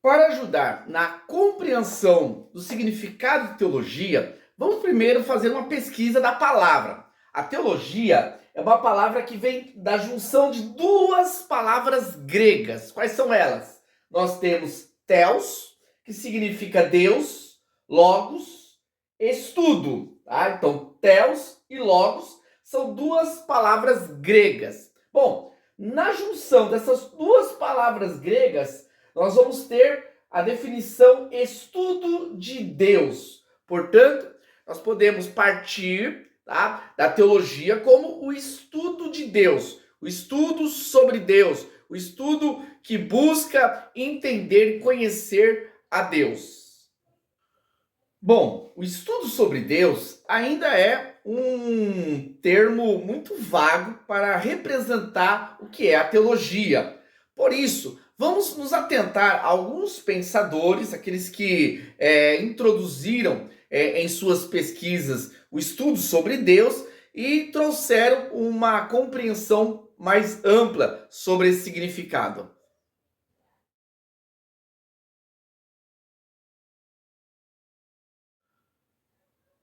Para ajudar na compreensão do significado de teologia, vamos primeiro fazer uma pesquisa da palavra. A teologia é uma palavra que vem da junção de duas palavras gregas. Quais são elas? Nós temos theos, que significa Deus, logos, estudo. Tá? Então, theos e logos são duas palavras gregas. Bom, na junção dessas duas palavras gregas, nós vamos ter a definição estudo de Deus. Portanto, nós podemos partir, tá, da teologia como o estudo de Deus, o estudo sobre Deus, o estudo que busca entender e conhecer a Deus. Bom, o estudo sobre Deus ainda é um termo muito vago para representar o que é a teologia. Por isso, vamos nos atentar a alguns pensadores, aqueles que introduziram em suas pesquisas o estudo sobre Deus e trouxeram uma compreensão mais ampla sobre esse significado.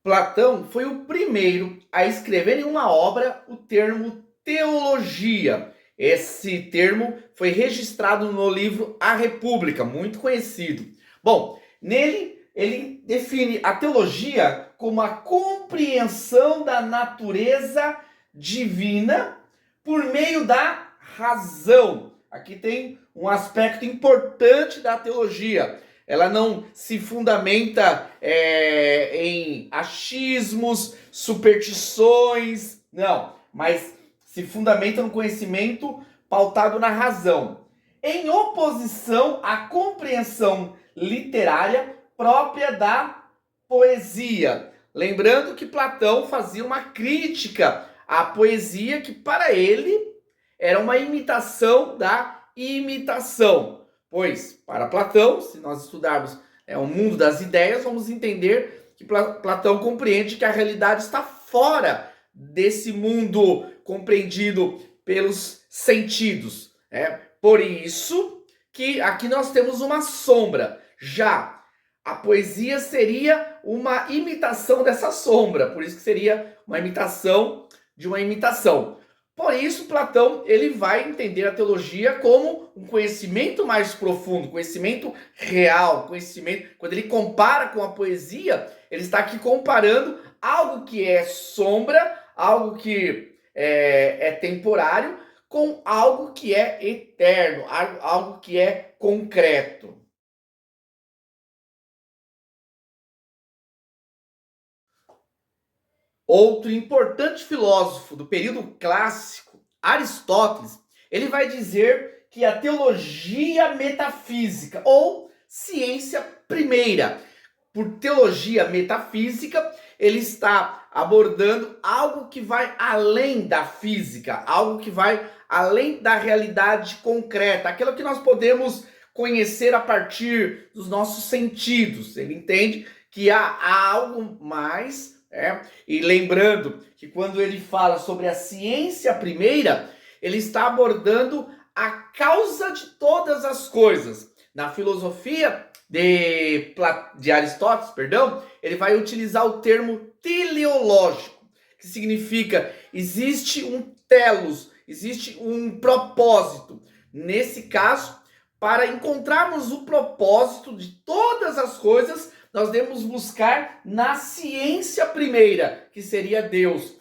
Platão foi o primeiro a escrever em uma obra o termo teologia. Esse termo foi registrado no livro A República, muito conhecido. Bom, nele ele define a teologia como a compreensão da natureza divina por meio da razão. Aqui tem um aspecto importante da teologia. Ela não se fundamenta em achismos, superstições, não, mas se fundamenta no conhecimento pautado na razão, em oposição à compreensão literária própria da poesia. Lembrando que Platão fazia uma crítica à poesia que para ele era uma imitação da imitação. Pois, para Platão, se nós estudarmos o mundo das ideias, vamos entender que Platão compreende que a realidade está fora desse mundo compreendido pelos sentidos. Por isso que aqui nós temos uma sombra. Já a poesia seria uma imitação dessa sombra, por isso que seria uma imitação de uma imitação. Por isso, Platão ele vai entender a teologia como um conhecimento mais profundo, conhecimento real, conhecimento. Quando ele compara com a poesia, ele está aqui comparando algo que é sombra, algo que é temporário, com algo que é eterno, algo que é concreto. Outro importante filósofo do período clássico, Aristóteles, ele vai dizer que a teologia metafísica ou ciência primeira, por teologia metafísica, ele está abordando algo que vai além da física, algo que vai além da realidade concreta, aquilo que nós podemos conhecer a partir dos nossos sentidos. Ele entende que há algo mais. E lembrando que quando ele fala sobre a ciência primeira, ele está abordando a causa de todas as coisas. Na filosofia de Aristóteles, ele vai utilizar o termo teleológico, que significa existe um telos, existe um propósito. Nesse caso, para encontrarmos o propósito de todas as coisas, nós devemos buscar na ciência primeira, que seria Deus.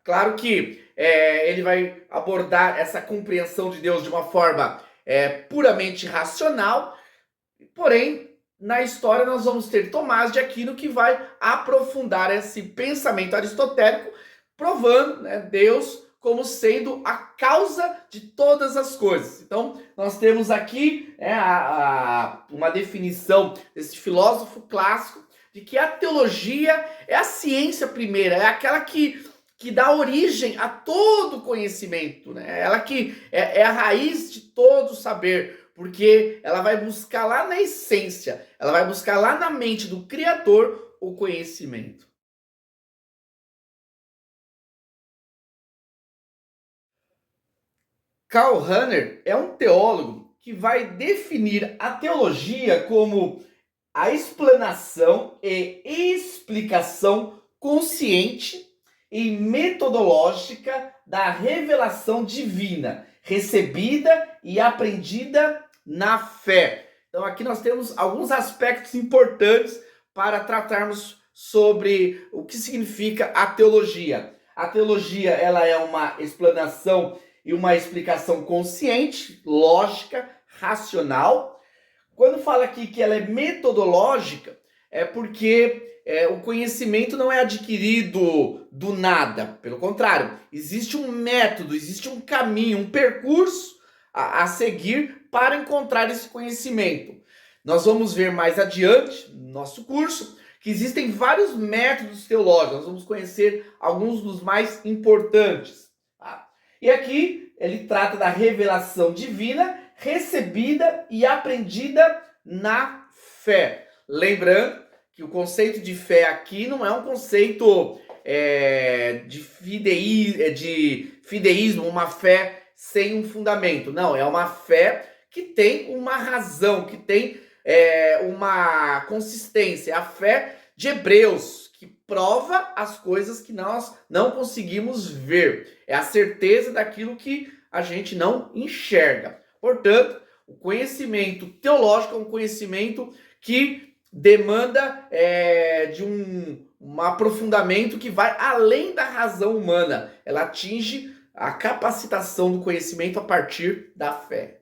Claro que ele vai abordar essa compreensão de Deus de uma forma puramente racional, porém, na história nós vamos ter Tomás de Aquino que vai aprofundar esse pensamento aristotélico, provando Deus como sendo a causa de todas as coisas. Então, nós temos aqui uma definição desse filósofo clássico de que a teologia é a ciência primeira, é aquela que dá origem a todo conhecimento, né? Ela que é a raiz de todo saber, porque ela vai buscar lá na essência, ela vai buscar lá na mente do Criador o conhecimento. Karl Rahner é um teólogo que vai definir a teologia como a explanação e explicação consciente e metodológica da revelação divina, recebida e aprendida na fé. Então aqui nós temos alguns aspectos importantes para tratarmos sobre o que significa a teologia. A teologia, ela é uma explanação e uma explicação consciente, lógica, racional. Quando fala aqui que ela é metodológica, é porque o conhecimento não é adquirido do nada. Pelo contrário, existe um método, existe um caminho, um percurso a seguir para encontrar esse conhecimento. Nós vamos ver mais adiante no nosso curso que existem vários métodos teológicos. Nós vamos conhecer alguns dos mais importantes. Tá? E aqui ele trata da revelação divina recebida e aprendida na fé. Lembrando que o conceito de fé aqui não é um conceito de fideísmo, uma fé sem um fundamento. Não, é uma fé que tem uma razão, que tem uma consistência. A fé de Hebreus, que prova as coisas que nós não conseguimos ver. É a certeza daquilo que a gente não enxerga. Portanto, o conhecimento teológico é um conhecimento que demanda de um aprofundamento que vai além da razão humana. Ela atinge a capacitação do conhecimento a partir da fé.